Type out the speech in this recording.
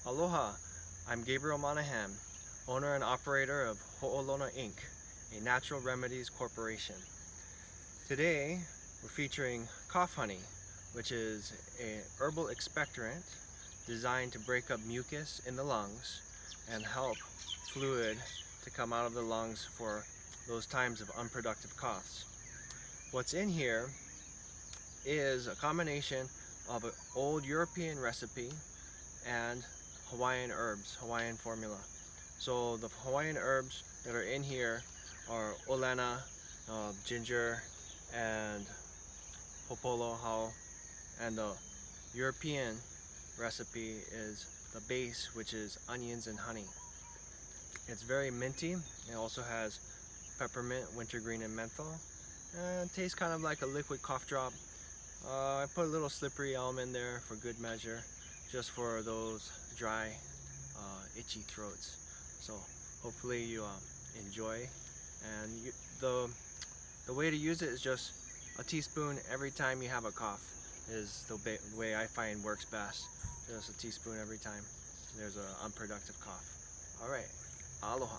Aloha, I'm Gabriel Monahan, owner and operator of Ho'olona Inc., a natural remedies corporation. Today, we're featuring cough honey, which is an herbal expectorant designed to break up mucus in the lungs and help fluid to come out of the lungs for those times of unproductive coughs. What's in here is a combination of an old European recipe and Hawaiian herbs, Hawaiian formula. So the Hawaiian herbs that are in here are olena, ginger, and popolo hau, and the European recipe is the base, which is onions and honey. It's very minty. It also has peppermint, wintergreen, and menthol. And it tastes kind of like a liquid cough drop. I put a little slippery elm in there for good measure, just for those dry, itchy throats. So hopefully you enjoy. And the way to use it is just a teaspoon every time you have a cough is the way I find works best. Just a teaspoon every time there's an unproductive cough. All right, aloha.